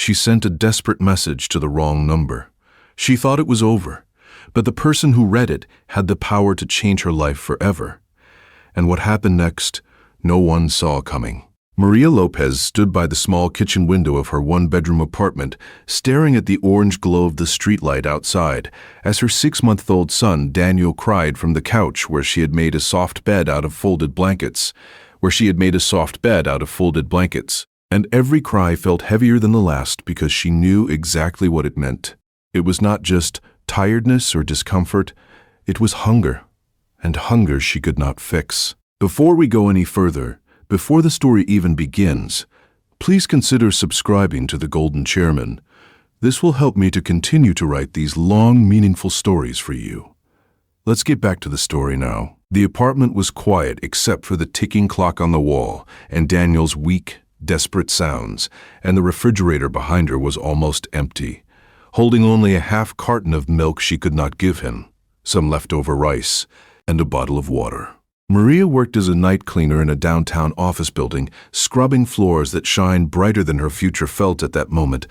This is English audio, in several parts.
She sent a desperate message to the wrong number. She thought it was over, but the person who read it had the power to change her life forever. And what happened next, no one saw coming. Maria Lopez stood by the small kitchen window of her one-bedroom apartment, staring at the orange glow of the streetlight outside, as her 6-month-old son Daniel cried from the couch where she had made a soft bed out of folded blankets. And every cry felt heavier than the last because she knew exactly what it meant. It was not just tiredness or discomfort, it was hunger, and hunger she could not fix. Before we go any further, before the story even begins, please consider subscribing to The Golden Chairman. This will help me to continue to write these long, meaningful stories for you. Let's get back to the story now. The apartment was quiet except for the ticking clock on the wall and Daniel's weak, desperate sounds, and the refrigerator behind her was almost empty, holding only a half carton of milk she could not give him, some leftover rice, and a bottle of water. Maria worked as a night cleaner in a downtown office building, scrubbing floors that shined brighter than her future felt at that moment,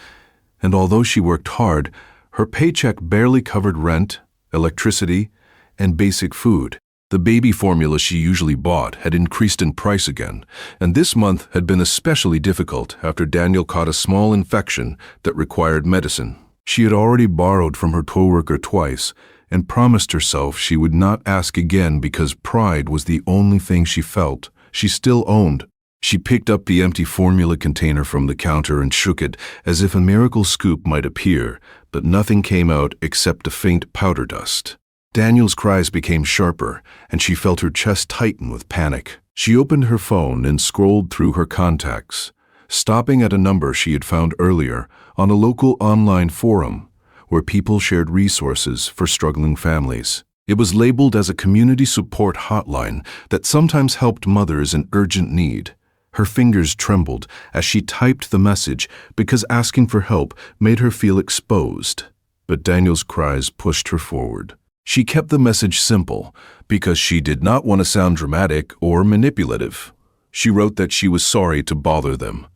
and although she worked hard, her paycheck barely covered rent, electricity, and basic food. The baby formula she usually bought had increased in price again, and this month had been especially difficult after Daniel caught a small infection that required medicine. She had already borrowed from her coworker twice and promised herself she would not ask again because pride was the only thing she felt she still owned. She picked up the empty formula container from the counter and shook it as if a miracle scoop might appear, but nothing came out except a faint powder dust. Daniel's cries became sharper, and she felt her chest tighten with panic. She opened her phone and scrolled through her contacts, stopping at a number she had found earlier on a local online forum where people shared resources for struggling families. It was labeled as a community support hotline that sometimes helped mothers in urgent need. Her fingers trembled as she typed the message because asking for help made her feel exposed. But Daniel's cries pushed her forward. She kept the message simple because she did not want to sound dramatic or manipulative. She wrote that she was sorry to bother them,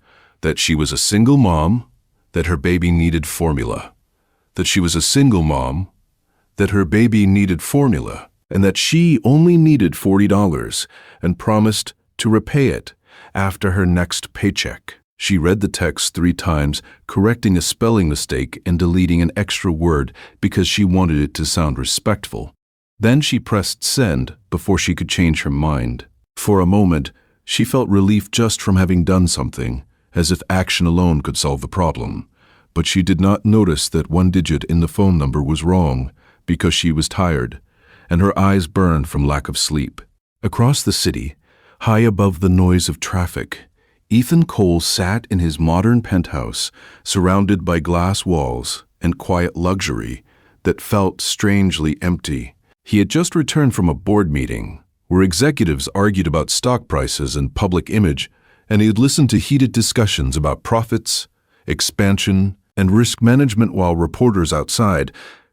that she was a single mom, that her baby needed formula, and that she only needed $40 and promised to repay it after her next paycheck. She read the text 3 times, correcting a spelling mistake and deleting an extra word because she wanted it to sound respectful. Then she pressed send before she could change her mind. For a moment, she felt relief just from having done something, as if action alone could solve the problem. But she did not notice that one digit in the phone number was wrong because she was tired, and her eyes burned from lack of sleep. Across the city, high above the noise of traffic, Ethan Cole sat in his modern penthouse, surrounded by glass walls and quiet luxury that felt strangely empty. He had just returned from a board meeting where executives argued about stock prices and public image, and he had listened to heated discussions about profits, expansion, and risk management while reporters outside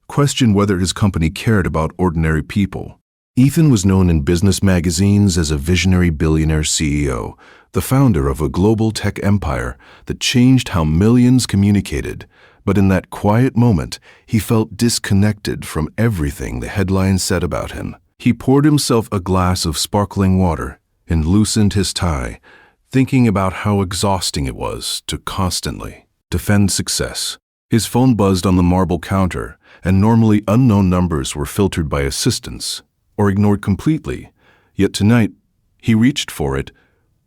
questioned whether his company cared about ordinary people. Ethan was known in business magazines as a visionary billionaire CEO, the founder of a global tech empire that changed how millions communicated. But in that quiet moment, he felt disconnected from everything the headlines said about him. He poured himself a glass of sparkling water and loosened his tie, thinking about how exhausting it was to constantly defend success. His phone buzzed on the marble counter, and normally unknown numbers were filtered by assistants or ignored completely. Yet tonight, he reached for it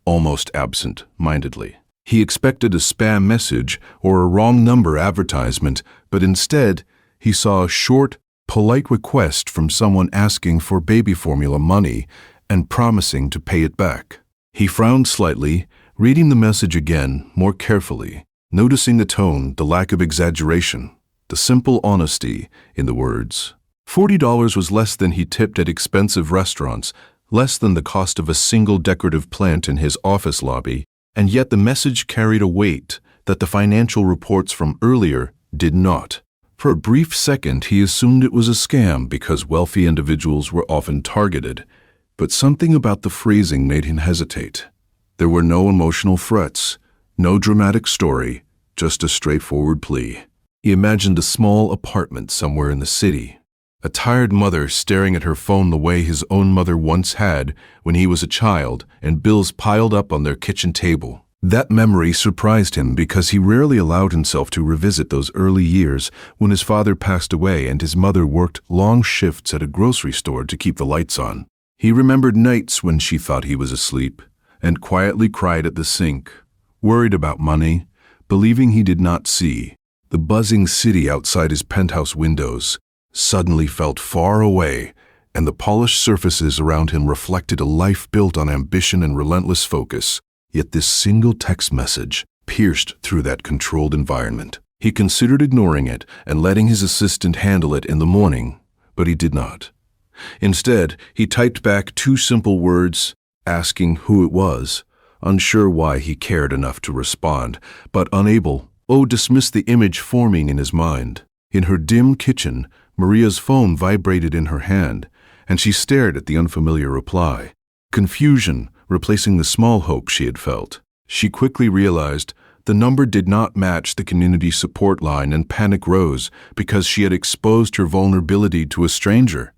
almost absent-mindedly. He expected a spam message or a wrong number advertisement, but instead, he saw a short, polite request from someone asking for baby formula money and promising to pay it back. He frowned slightly, reading the message again more carefully, noticing the tone, the lack of exaggeration, the simple honesty in the words. $40 was less than he tipped at expensive restaurants, less than the cost of a single decorative plant in his office lobby, and yet the message carried a weight that the financial reports from earlier did not. For a brief second, he assumed it was a scam because wealthy individuals were often targeted, but something about the phrasing made him hesitate. There were no emotional threats, no dramatic story, just a straightforward plea. He imagined a small apartment somewhere in the city, a tired mother staring at her phone the way his own mother once had when he was a child, and bills piled up on their kitchen table. That memory surprised him because he rarely allowed himself to revisit those early years when his father passed away and his mother worked long shifts at a grocery store to keep the lights on. He remembered nights when she thought he was asleep and quietly cried at the sink, worried about money, believing he did not see. The buzzing city outside his penthouse windows suddenly felt far away, and the polished surfaces around him reflected a life built on ambition and relentless focus. Yet this single text message pierced through that controlled environment. He considered ignoring it and letting his assistant handle it in the morning, but he did not. Instead, he typed back 2 simple words, asking who it was, unsure why he cared enough to respond, but unable. Dismissed the image forming in his mind. In her dim kitchen, Maria's phone vibrated in her hand, and she stared at the unfamiliar reply. Confusion replacing the small hope she had felt. She quickly realized the number did not match the community support line, and panic rose because she had exposed her vulnerability to a stranger.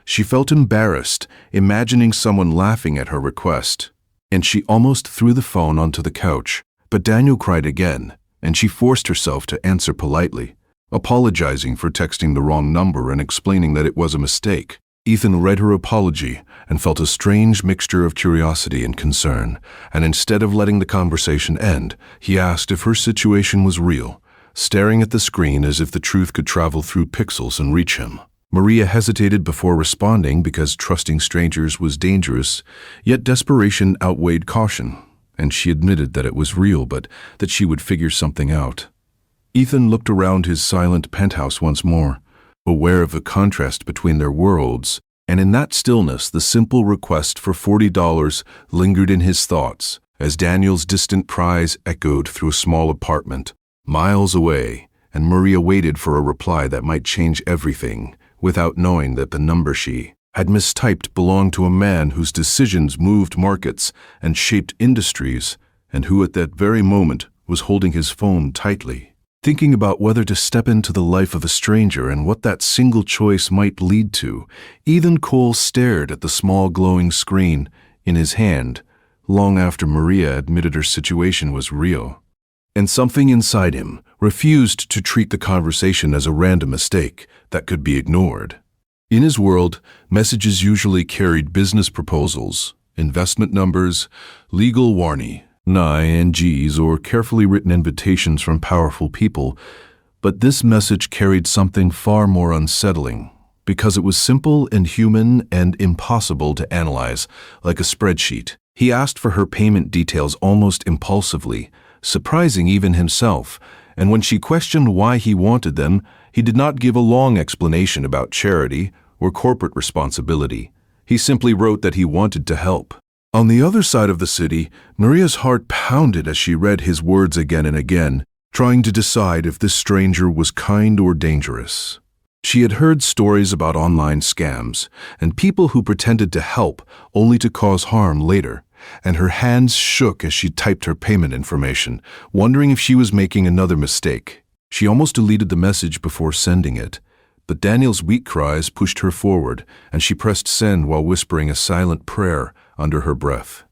She felt embarrassed, imagining someone laughing at her request, and she almost threw the phone onto the couch. But Daniel cried again, and she forced herself to answer politely, apologizing for texting the wrong number and explaining that it was a mistake. Ethan read her apology and felt a strange mixture of curiosity and concern, and instead of letting the conversation end, he asked if her situation was real, staring at the screen as if the truth could travel through pixels and reach him. Maria hesitated before responding because trusting strangers was dangerous, yet desperation outweighed caution, and she admitted that it was real but that she would figure something out. Ethan looked around his silent penthouse once more, aware of the contrast between their worlds, and in that stillness the simple request for $40 lingered in his thoughts as Daniel's distant cries echoed through a small apartment, miles away, and Maria waited for a reply that might change everything, without knowing that the number she had mistyped belonged to a man whose decisions moved markets and shaped industries, and who at that very moment was holding his phone tightly. Thinking about whether to step into the life of a stranger and what that single choice might lead to, Ethan Cole stared at the small glowing screen in his hand long after Maria admitted her situation was real. And something inside him refused to treat the conversation as a random mistake that could be ignored. In his world, messages usually carried business proposals, investment numbers, legal warning, INGs, or carefully written invitations from powerful people, but this message carried something far more unsettling, because it was simple and human and impossible to analyze, like a spreadsheet. He asked for her payment details almost impulsively, surprising even himself, and when she questioned why he wanted them, he did not give a long explanation about charity or corporate responsibility. He simply wrote that he wanted to help. On the other side of the city, Maria's heart pounded as she read his words again and again, trying to decide if this stranger was kind or dangerous. She had heard stories about online scams and people who pretended to help only to cause harm later, and her hands shook as she typed her payment information, wondering if she was making another mistake. She almost deleted the message before sending it, but Daniel's weak cries pushed her forward, and she pressed send while whispering a silent prayer under her breath.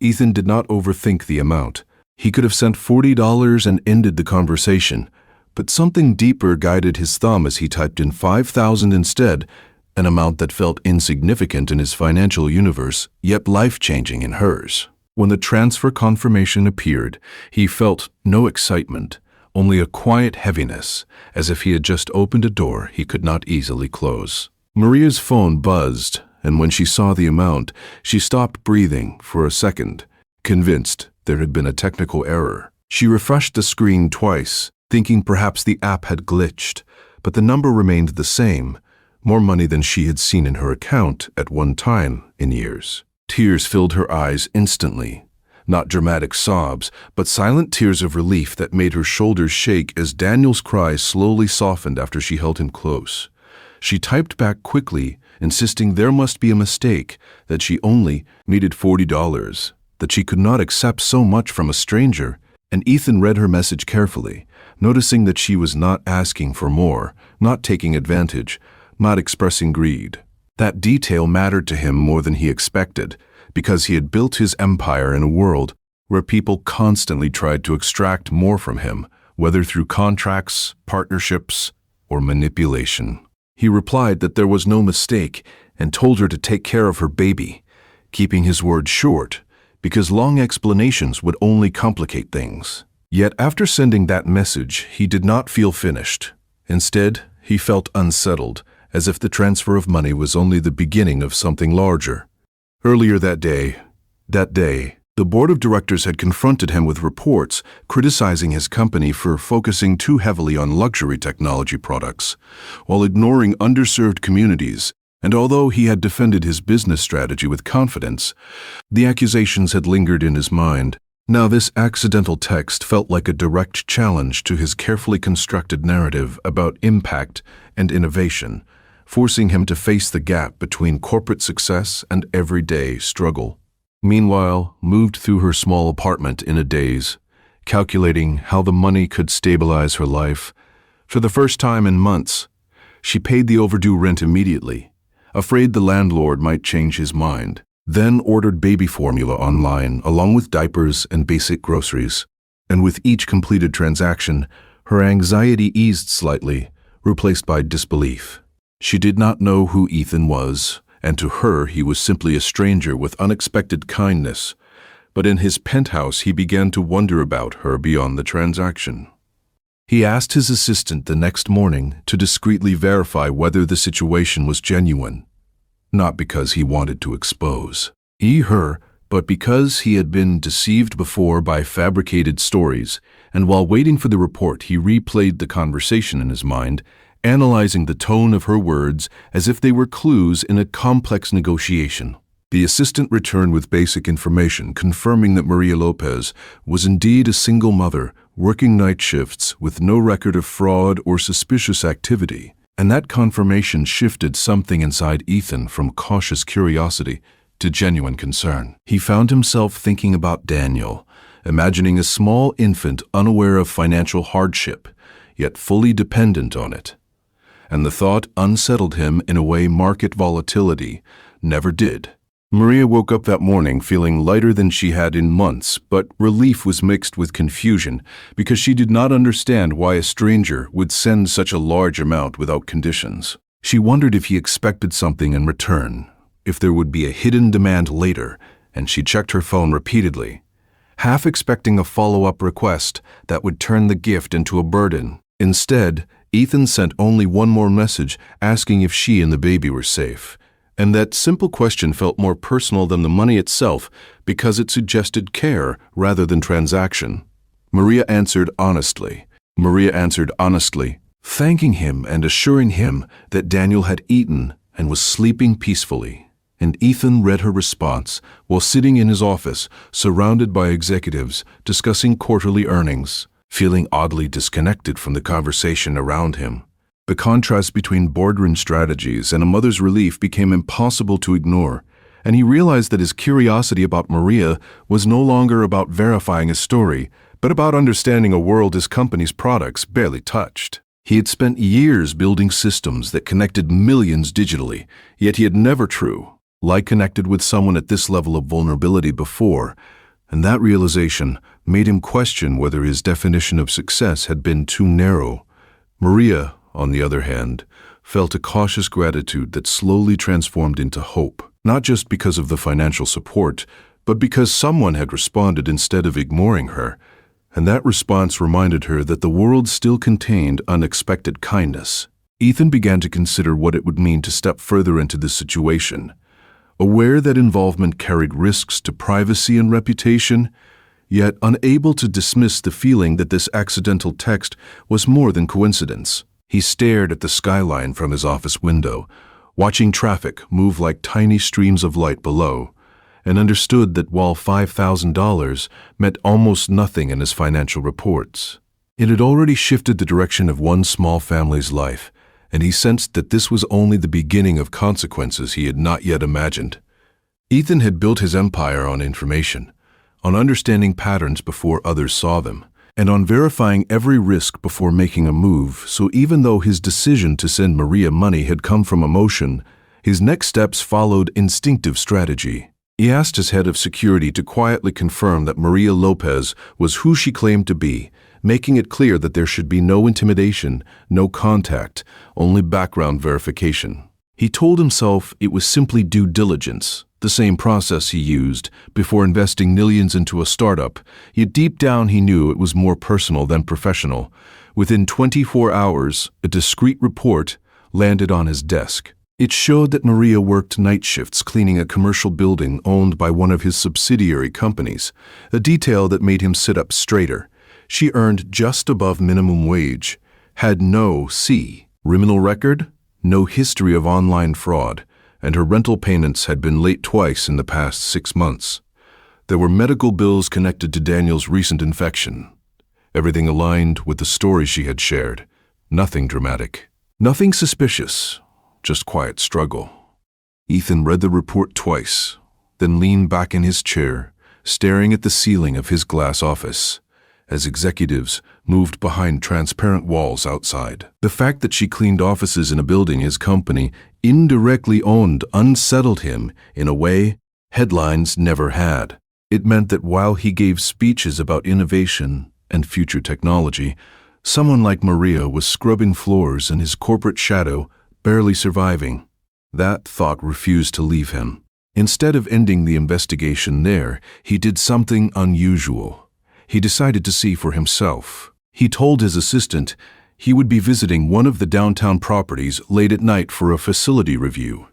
Ethan did not overthink the amount. He could have sent $40 and ended the conversation, but something deeper guided his thumb as he typed in $5,000 instead, an amount that felt insignificant in his financial universe, yet life-changing in hers. When the transfer confirmation appeared, he felt no excitement, only a quiet heaviness, as if he had just opened a door he could not easily close. Maria's phone buzzed, and when she saw the amount, she stopped breathing for a second, convinced there had been a technical error. She refreshed the screen twice, thinking perhaps the app had glitched, but the number remained the same, more money than she had seen in her account at one time in years. Tears filled her eyes instantly. Not dramatic sobs, but silent tears of relief that made her shoulders shake as Daniel's cries slowly softened after she held him close. She typed back quickly, insisting there must be a mistake, that she only needed $40, that she could not accept so much from a stranger, and Ethan read her message carefully, noticing that she was not asking for more, not taking advantage, not expressing greed. That detail mattered to him more than he expected, because he had built his empire in a world where people constantly tried to extract more from him, whether through contracts, partnerships, or manipulation. He replied that there was no mistake and told her to take care of her baby, keeping his word short, because long explanations would only complicate things. Yet after sending that message, he did not feel finished. Instead, he felt unsettled, as if the transfer of money was only the beginning of something larger. Earlier that day, the board of directors had confronted him with reports criticizing his company for focusing too heavily on luxury technology products, while ignoring underserved communities. And although he had defended his business strategy with confidence, the accusations had lingered in his mind. Now this accidental text felt like a direct challenge to his carefully constructed narrative about impact and innovation, forcing him to face the gap between corporate success and everyday struggle. Meanwhile, moved through her small apartment in a daze, calculating how the money could stabilize her life. For the first time in months, she paid the overdue rent immediately, afraid the landlord might change his mind, then ordered baby formula online along with diapers and basic groceries. And with each completed transaction, her anxiety eased slightly, replaced by disbelief. She did not know who Ethan was, and to her he was simply a stranger with unexpected kindness. But in his penthouse he began to wonder about her beyond the transaction. He asked his assistant the next morning to discreetly verify whether the situation was genuine, not because he wanted to expose her, but because he had been deceived before by fabricated stories, and while waiting for the report he replayed the conversation in his mind, analyzing the tone of her words as if they were clues in a complex negotiation. The assistant returned with basic information confirming that Maria Lopez was indeed a single mother, working night shifts with no record of fraud or suspicious activity. And that confirmation shifted something inside Ethan from cautious curiosity to genuine concern. He found himself thinking about Daniel, imagining a small infant unaware of financial hardship, yet fully dependent on it. And the thought unsettled him in a way market volatility never did. Maria woke up that morning feeling lighter than she had in months, but relief was mixed with confusion because she did not understand why a stranger would send such a large amount without conditions. She wondered if he expected something in return, if there would be a hidden demand later, and she checked her phone repeatedly, half expecting a follow-up request that would turn the gift into a burden. Instead, Ethan sent only one more message asking if she and the baby were safe. And that simple question felt more personal than the money itself because it suggested care rather than transaction. Maria answered honestly, thanking him and assuring him that Daniel had eaten and was sleeping peacefully. And Ethan read her response while sitting in his office, surrounded by executives discussing quarterly earnings, feeling oddly disconnected from the conversation around him. The contrast between boardroom strategies and a mother's relief became impossible to ignore, and he realized that his curiosity about Maria was no longer about verifying a story, but about understanding a world his company's products barely touched. He had spent years building systems that connected millions digitally, yet he had never connected with someone at this level of vulnerability before, and that realization made him question whether his definition of success had been too narrow. Maria, on the other hand, felt a cautious gratitude that slowly transformed into hope, not just because of the financial support, but because someone had responded instead of ignoring her, and that response reminded her that the world still contained unexpected kindness. Ethan began to consider what it would mean to step further into this situation, aware that involvement carried risks to privacy and reputation, yet unable to dismiss the feeling that this accidental text was more than coincidence. He stared at the skyline from his office window, watching traffic move like tiny streams of light below, and understood that while $5,000 meant almost nothing in his financial reports, it had already shifted the direction of one small family's life, and he sensed that this was only the beginning of consequences he had not yet imagined. Ethan had built his empire on information, on understanding patterns before others saw them, and on verifying every risk before making a move, so even though his decision to send Maria money had come from emotion, his next steps followed instinctive strategy. He asked his head of security to quietly confirm that Maria Lopez was who she claimed to be, making it clear that there should be no intimidation, no contact, only background verification. He told himself it was simply due diligence, the same process he used before investing millions into a startup, yet deep down he knew it was more personal than professional. Within 24 hours, a discreet report landed on his desk. It showed that Maria worked night shifts cleaning a commercial building owned by one of his subsidiary companies, a detail that made him sit up straighter. She earned just above minimum wage, had no criminal record, no history of online fraud, and her rental payments had been late twice in the past 6 months. There were medical bills connected to Daniel's recent infection. Everything aligned with the story she had shared. Nothing dramatic. Nothing suspicious. Just quiet struggle. Ethan read the report twice, then leaned back in his chair, staring at the ceiling of his glass office, as executives moved behind transparent walls outside. The fact that she cleaned offices in a building his company indirectly owned unsettled him in a way headlines never had. It meant that while he gave speeches about innovation and future technology, someone like Maria was scrubbing floors in his corporate shadow, barely surviving. That thought refused to leave him. Instead of ending the investigation there, he did something unusual. He decided to see for himself. He told his assistant he would be visiting one of the downtown properties late at night for a facility review.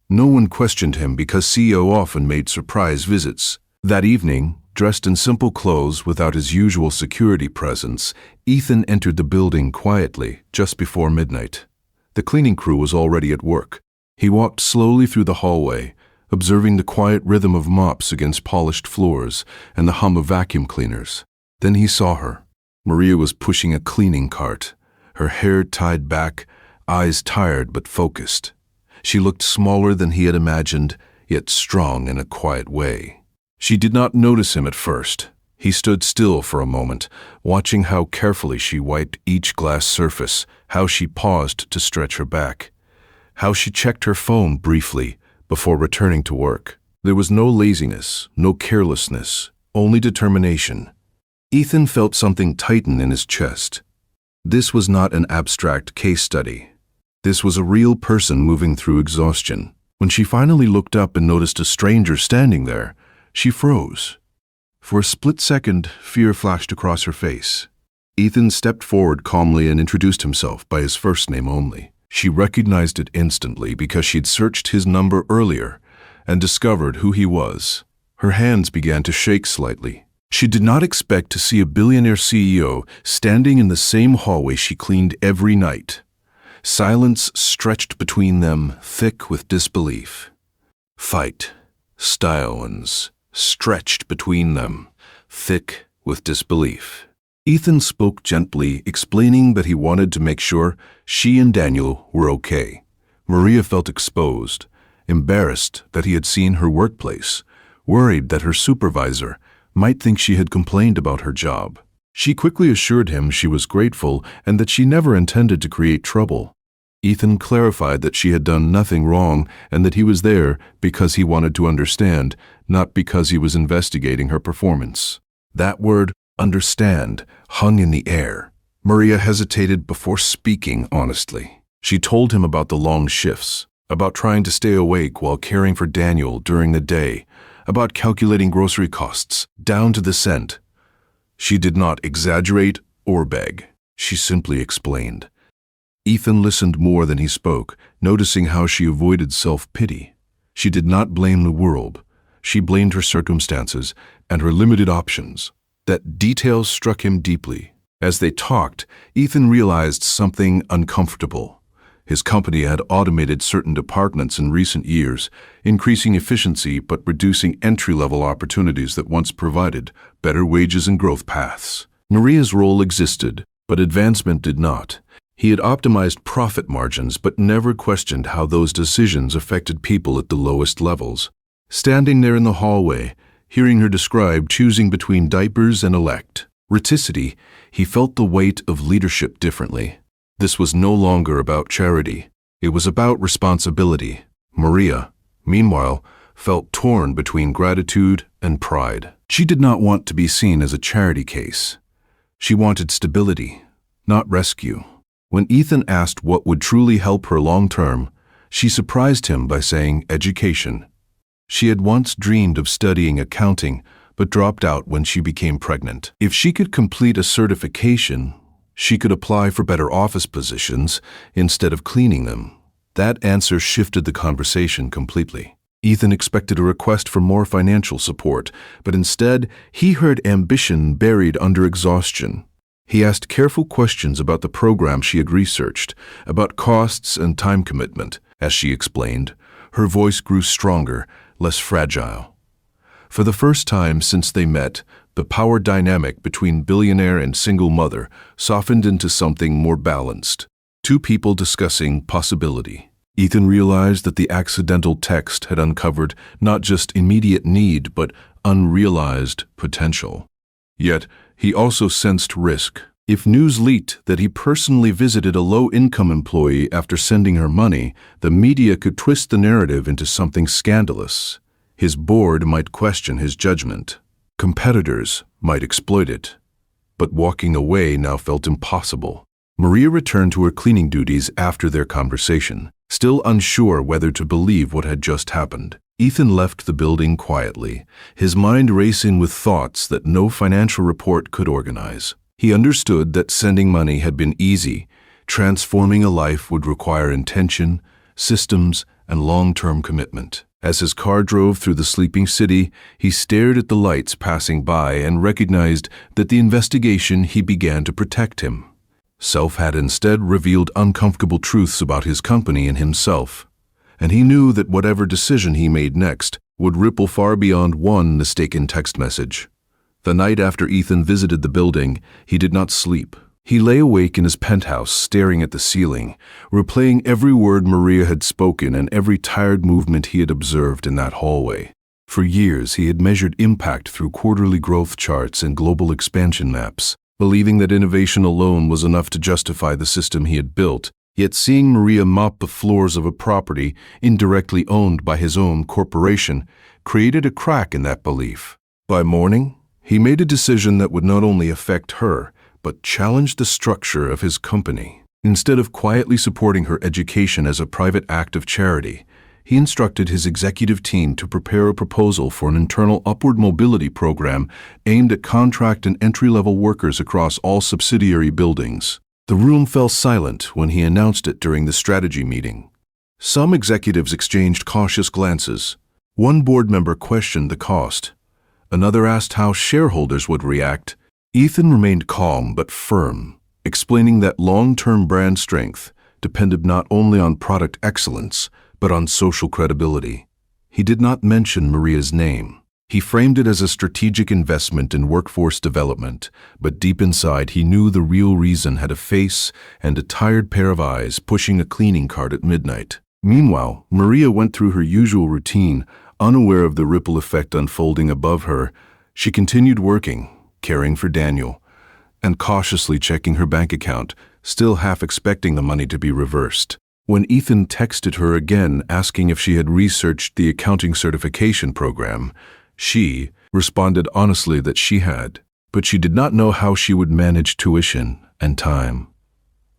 No one questioned him because CEO often made surprise visits. That evening, dressed in simple clothes without his usual security presence, Ethan entered the building quietly just before midnight. The cleaning crew was already at work. He walked slowly through the hallway, observing the quiet rhythm of mops against polished floors and the hum of vacuum cleaners. Then he saw her. Maria was pushing a cleaning cart, her hair tied back, eyes tired but focused. She looked smaller than he had imagined, yet strong in a quiet way. She did not notice him at first. He stood still for a moment, watching how carefully she wiped each glass surface, how she paused to stretch her back, how she checked her phone briefly before returning to work. There was no laziness, no carelessness, only determination. Ethan felt something tighten in his chest. This was not an abstract case study. This was a real person moving through exhaustion. When she finally looked up and noticed a stranger standing there, she froze. For a split second, fear flashed across her face. Ethan stepped forward calmly and introduced himself by his first name only. She recognized it instantly because she'd searched his number earlier and discovered who he was. Her hands began to shake slightly. She did not expect to see a billionaire CEO standing in the same hallway she cleaned every night. Silence stretched between them, thick with disbelief. Fight, silence, stretched between them, thick with disbelief. Ethan spoke gently, explaining that he wanted to make sure she and Daniel were okay. Maria felt exposed, embarrassed that he had seen her workplace, worried that her supervisor might think she had complained about her job. She quickly assured him she was grateful and that she never intended to create trouble. Ethan clarified that she had done nothing wrong and that he was there because he wanted to understand, not because he was investigating her performance. That word, understand, hung in the air. Maria hesitated before speaking honestly. She told him about the long shifts, about trying to stay awake while caring for Daniel during the day, about calculating grocery costs, down to the cent. She did not exaggerate or beg. She simply explained. Ethan listened more than he spoke, noticing how she avoided self-pity. She did not blame the world. She blamed her circumstances and her limited options. That detail struck him deeply. As they talked, Ethan realized something uncomfortable. His company had automated certain departments in recent years, increasing efficiency but reducing entry-level opportunities that once provided better wages and growth paths. Maria's role existed, but advancement did not. He had optimized profit margins but never questioned how those decisions affected people at the lowest levels. Standing there in the hallway, hearing her describe choosing between diapers and elect, reticity, he felt the weight of leadership differently. This was no longer about charity. It was about responsibility. Maria, meanwhile, felt torn between gratitude and pride. She did not want to be seen as a charity case. She wanted stability, not rescue. When Ethan asked what would truly help her long-term, she surprised him by saying education. She had once dreamed of studying accounting, but dropped out when she became pregnant. If she could complete a certification, she could apply for better office positions instead of cleaning them. That answer shifted the conversation completely. Ethan expected a request for more financial support, but instead, he heard ambition buried under exhaustion. He asked careful questions about the program she had researched, about costs and time commitment. As she explained, her voice grew stronger, less fragile. For the first time since they met, the power dynamic between billionaire and single mother softened into something more balanced. Two people discussing possibility. Ethan realized that the accidental text had uncovered not just immediate need, but unrealized potential. Yet, he also sensed risk. If news leaked that he personally visited a low-income employee after sending her money, the media could twist the narrative into something scandalous. His board might question his judgment. Competitors might exploit it. But walking away now felt impossible. Maria returned to her cleaning duties after their conversation, still unsure whether to believe what had just happened. Ethan left the building quietly, his mind racing with thoughts that no financial report could organize. He understood that sending money had been easy. Transforming a life would require intention, systems, and long-term commitment. As his car drove through the sleeping city, he stared at the lights passing by and recognized that the investigation he began to protect him. Self had instead revealed uncomfortable truths about his company and himself, and he knew that whatever decision he made next would ripple far beyond one mistaken text message. The night after Ethan visited the building, he did not sleep. He lay awake in his penthouse, staring at the ceiling, replaying every word Maria had spoken and every tired movement he had observed in that hallway. For years, he had measured impact through quarterly growth charts and global expansion maps, believing that innovation alone was enough to justify the system he had built. Yet seeing Maria mop the floors of a property indirectly owned by his own corporation created a crack in that belief. By morning, he made a decision that would not only affect her, but challenge the structure of his company. Instead of quietly supporting her education as a private act of charity, he instructed his executive team to prepare a proposal for an internal upward mobility program aimed at contract and entry-level workers across all subsidiary buildings. The room fell silent when he announced it during the strategy meeting. Some executives exchanged cautious glances. One board member questioned the cost. Another asked how shareholders would react. Ethan remained calm but firm, explaining that long-term brand strength depended not only on product excellence, but on social credibility. He did not mention Maria's name. He framed it as a strategic investment in workforce development, but deep inside he knew the real reason had a face and a tired pair of eyes pushing a cleaning cart at midnight. Meanwhile, Maria went through her usual routine, unaware of the ripple effect unfolding above her. She continued working, caring for Daniel, and cautiously checking her bank account, still half expecting the money to be reversed. When Ethan texted her again asking if she had researched the accounting certification program, she responded honestly that she had, but she did not know how she would manage tuition and time.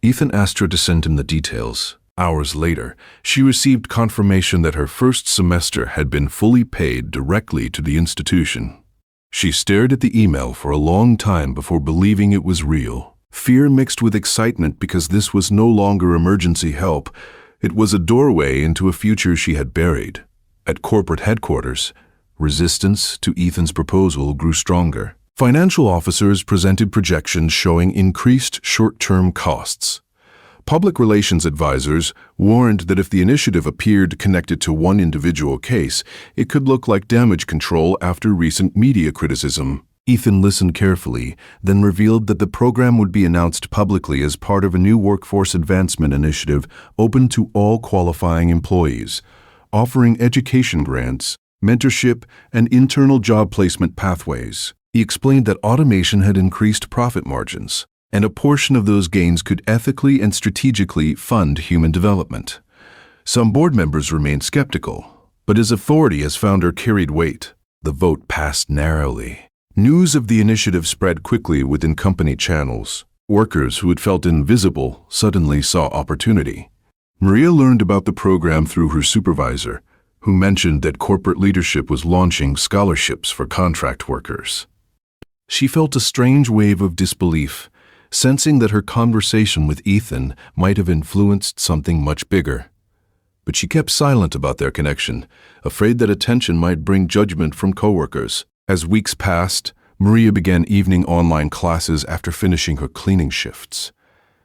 Ethan asked her to send him the details. Hours later, she received confirmation that her first semester had been fully paid directly to the institution. She stared at the email for a long time before believing it was real. Fear mixed with excitement because this was no longer emergency help. It was a doorway into a future she had buried. At corporate headquarters, resistance to Ethan's proposal grew stronger. Financial officers presented projections showing increased short-term costs. Public relations advisors warned that if the initiative appeared connected to one individual case, it could look like damage control after recent media criticism. Ethan listened carefully, then revealed that the program would be announced publicly as part of a new workforce advancement initiative open to all qualifying employees, offering education grants, mentorship, and internal job placement pathways. He explained that automation had increased profit margins, and a portion of those gains could ethically and strategically fund human development. Some board members remained skeptical, but his authority as founder carried weight. The vote passed narrowly. News of the initiative spread quickly within company channels. Workers who had felt invisible suddenly saw opportunity. Maria learned about the program through her supervisor, who mentioned that corporate leadership was launching scholarships for contract workers. She felt a strange wave of disbelief, sensing that her conversation with Ethan might have influenced something much bigger. But she kept silent about their connection, afraid that attention might bring judgment from coworkers. As weeks passed, Maria began evening online classes after finishing her cleaning shifts.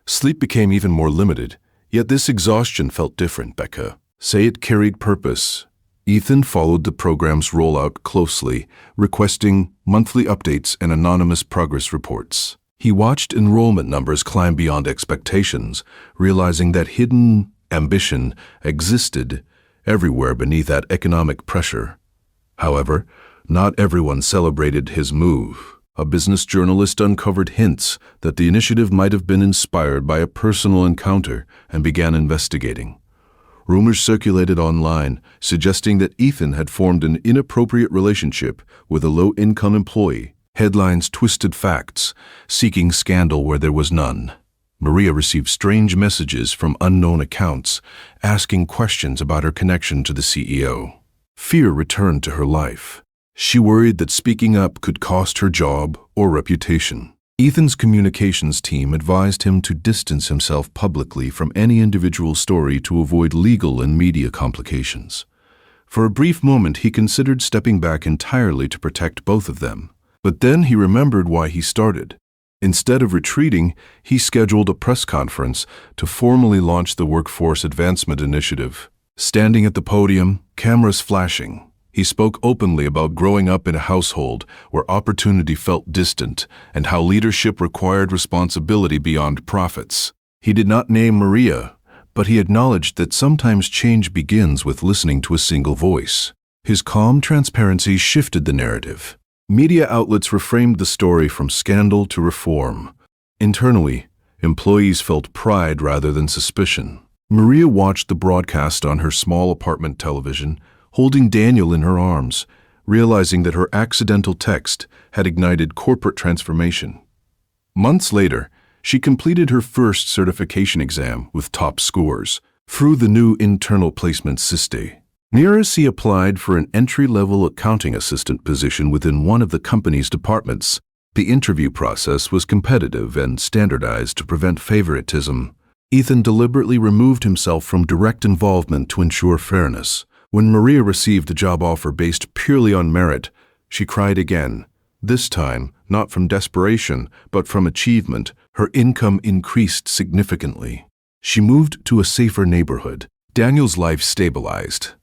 Sleep became even more limited, yet this exhaustion felt different, Becca. Say it carried purpose. Ethan followed the program's rollout closely, requesting monthly updates and anonymous progress reports. He watched enrollment numbers climb beyond expectations, realizing that hidden ambition existed everywhere beneath that economic pressure. However, not everyone celebrated his move. A business journalist uncovered hints that the initiative might have been inspired by a personal encounter and began investigating. Rumors circulated online, suggesting that Ethan had formed an inappropriate relationship with a low-income employee. Headlines twisted facts, seeking scandal where there was none. Maria received strange messages from unknown accounts, asking questions about her connection to the CEO. Fear returned to her life. She worried that speaking up could cost her job or reputation. Ethan's communications team advised him to distance himself publicly from any individual story to avoid legal and media complications. For a brief moment, he considered stepping back entirely to protect both of them. But then he remembered why he started. Instead of retreating, he scheduled a press conference to formally launch the Workforce Advancement Initiative. Standing at the podium, cameras flashing, he spoke openly about growing up in a household where opportunity felt distant and how leadership required responsibility beyond profits. He did not name Maria, but he acknowledged that sometimes change begins with listening to a single voice. His calm transparency shifted the narrative. Media outlets reframed the story from scandal to reform. Internally, employees felt pride rather than suspicion. Maria watched the broadcast on her small apartment television, holding Daniel in her arms, realizing that her accidental text had ignited corporate transformation. Months later, she completed her first certification exam with top scores through the new internal placement system. She applied for an entry-level accounting assistant position within one of the company's departments. The interview process was competitive and standardized to prevent favoritism. Ethan deliberately removed himself from direct involvement to ensure fairness. When Maria received a job offer based purely on merit, she cried again. This time, not from desperation, but from achievement, her income increased significantly. She moved to a safer neighborhood. Daniel's life stabilized.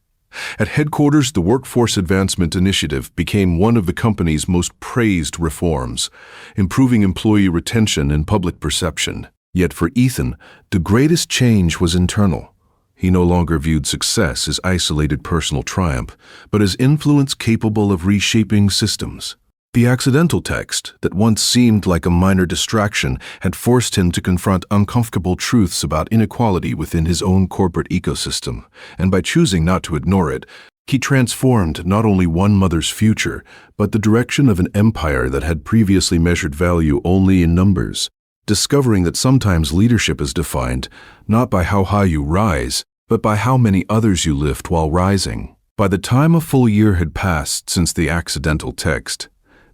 At headquarters, the Workforce Advancement Initiative became one of the company's most praised reforms, improving employee retention and public perception. Yet for Ethan, the greatest change was internal. He no longer viewed success as isolated personal triumph, but as influence capable of reshaping systems. The accidental text, that once seemed like a minor distraction, had forced him to confront uncomfortable truths about inequality within his own corporate ecosystem, and by choosing not to ignore it, he transformed not only one mother's future, but the direction of an empire that had previously measured value only in numbers. Discovering that sometimes leadership is defined not by how high you rise, but by how many others you lift while rising. By the time a full year had passed since the accidental text,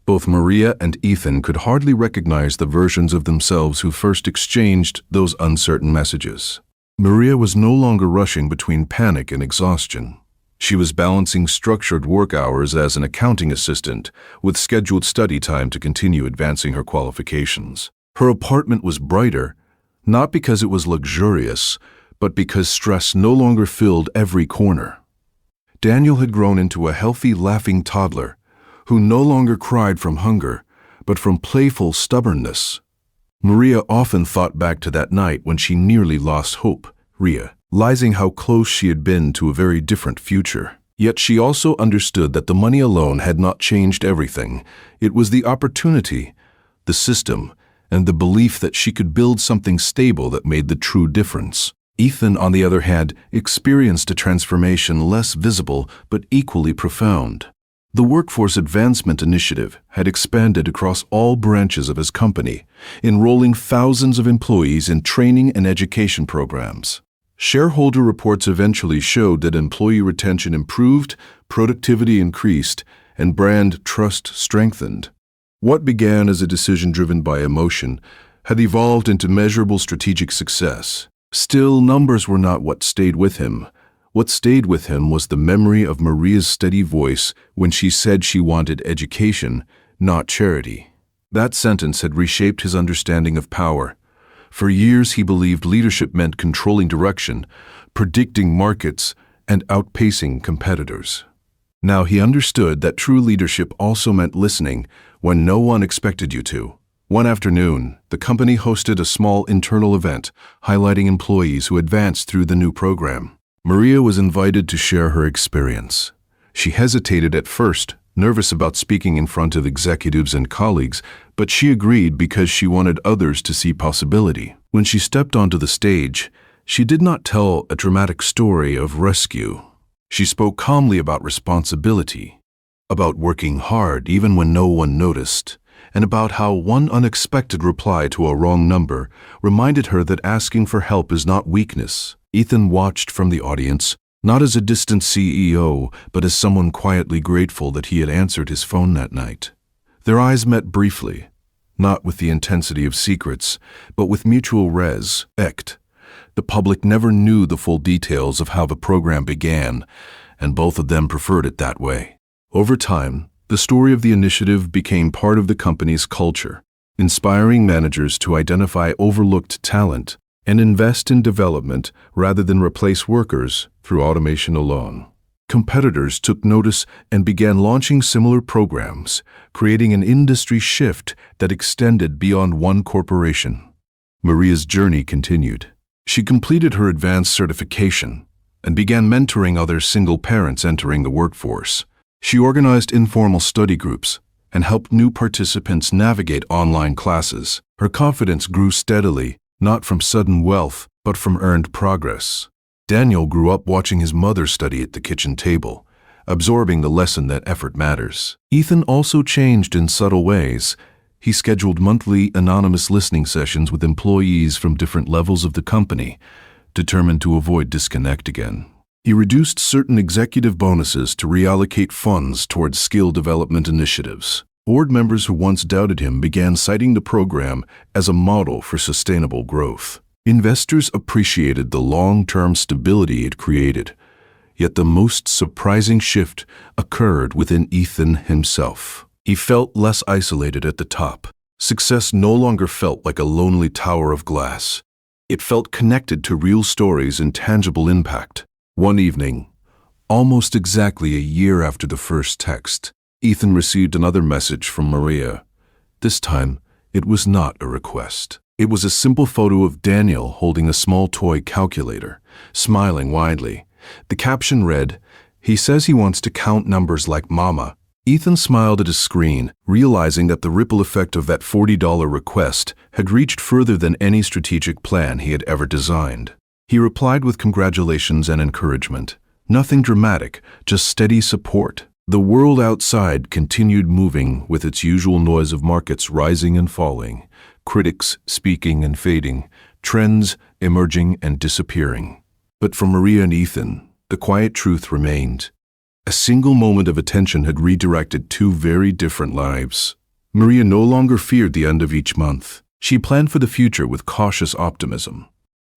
both Maria and Ethan could hardly recognize the versions of themselves who first exchanged those uncertain messages. Maria was no longer rushing between panic and exhaustion. She was balancing structured work hours as an accounting assistant with scheduled study time to continue advancing her qualifications. Her apartment was brighter, not because it was luxurious, but because stress no longer filled every corner. Daniel had grown into a healthy, laughing toddler who no longer cried from hunger, but from playful stubbornness. Maria often thought back to that night when she nearly lost hope, realizing how close she had been to a very different future. Yet she also understood that the money alone had not changed everything. It was the opportunity, the system, and the belief that she could build something stable that made the true difference. Ethan, on the other hand, experienced a transformation less visible but equally profound. The Workforce Advancement Initiative had expanded across all branches of his company, enrolling thousands of employees in training and education programs. Shareholder reports eventually showed that employee retention improved, productivity increased, and brand trust strengthened. What began as a decision driven by emotion had evolved into measurable strategic success. Still, numbers were not what stayed with him. What stayed with him was the memory of Maria's steady voice when she said she wanted education, not charity. That sentence had reshaped his understanding of power. For years he believed leadership meant controlling direction, predicting markets, and outpacing competitors. Now he understood that true leadership also meant listening when no one expected you to. One afternoon, the company hosted a small internal event highlighting employees who advanced through the new program. Maria was invited to share her experience. She hesitated at first, nervous about speaking in front of executives and colleagues, but she agreed because she wanted others to see possibility. When she stepped onto the stage, she did not tell a dramatic story of rescue. She spoke calmly about responsibility, about working hard even when no one noticed, and about how one unexpected reply to a wrong number reminded her that asking for help is not weakness. Ethan watched from the audience, not as a distant CEO, but as someone quietly grateful that he had answered his phone that night. Their eyes met briefly, not with the intensity of secrets, but with mutual respect. The public never knew the full details of how the program began, and both of them preferred it that way. Over time, the story of the initiative became part of the company's culture, inspiring managers to identify overlooked talent and invest in development rather than replace workers through automation alone. Competitors took notice and began launching similar programs, creating an industry shift that extended beyond one corporation. Maria's journey continued. She completed her advanced certification and began mentoring other single parents entering the workforce. She organized informal study groups and helped new participants navigate online classes. Her confidence grew steadily, not from sudden wealth, but from earned progress. Daniel grew up watching his mother study at the kitchen table, absorbing the lesson that effort matters. Ethan also changed in subtle ways. He scheduled monthly anonymous listening sessions with employees from different levels of the company, determined to avoid disconnect again. He reduced certain executive bonuses to reallocate funds towards skill development initiatives. Board members who once doubted him began citing the program as a model for sustainable growth. Investors appreciated the long-term stability it created. Yet the most surprising shift occurred within Ethan himself. He felt less isolated at the top. Success no longer felt like a lonely tower of glass. It felt connected to real stories and tangible impact. One evening, almost exactly a year after the first text, Ethan received another message from Maria. This time, it was not a request. It was a simple photo of Daniel holding a small toy calculator, smiling widely. The caption read, "He says he wants to count numbers like Mama." Ethan smiled at his screen, realizing that the ripple effect of that $40 request had reached further than any strategic plan he had ever designed. He replied with congratulations and encouragement. Nothing dramatic, just steady support. The world outside continued moving with its usual noise of markets rising and falling, critics speaking and fading, trends emerging and disappearing. But for Maria and Ethan, the quiet truth remained. A single moment of attention had redirected two very different lives. Maria no longer feared the end of each month. She planned for the future with cautious optimism.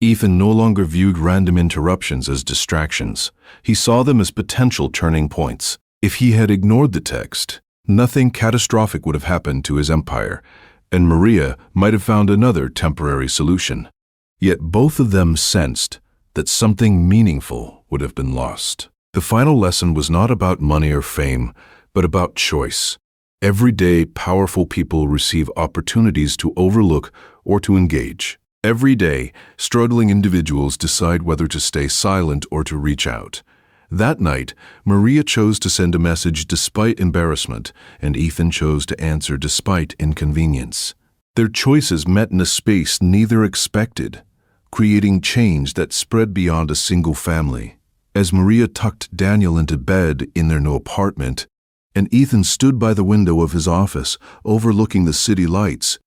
Ethan no longer viewed random interruptions as distractions. He saw them as potential turning points. If he had ignored the text, nothing catastrophic would have happened to his empire, and Maria might have found another temporary solution. Yet both of them sensed that something meaningful would have been lost. The final lesson was not about money or fame, but about choice. Every day, powerful people receive opportunities to overlook or to engage. Every day, struggling individuals decide whether to stay silent or to reach out. That night, Maria chose to send a message despite embarrassment, and Ethan chose to answer despite inconvenience. Their choices met in a space neither expected, creating change that spread beyond a single family. As Maria tucked Daniel into bed in their new apartment, and Ethan stood by the window of his office, overlooking the city lights,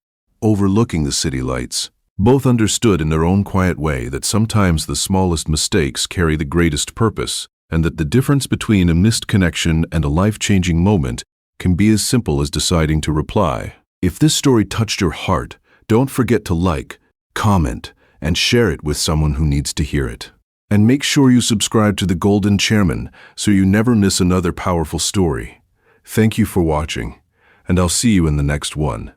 both understood in their own quiet way that sometimes the smallest mistakes carry the greatest purpose, and that the difference between a missed connection and a life-changing moment can be as simple as deciding to reply. If this story touched your heart, don't forget to like, comment, and share it with someone who needs to hear it. And make sure you subscribe to the Golden Chairman so you never miss another powerful story. Thank you for watching, and I'll see you in the next one.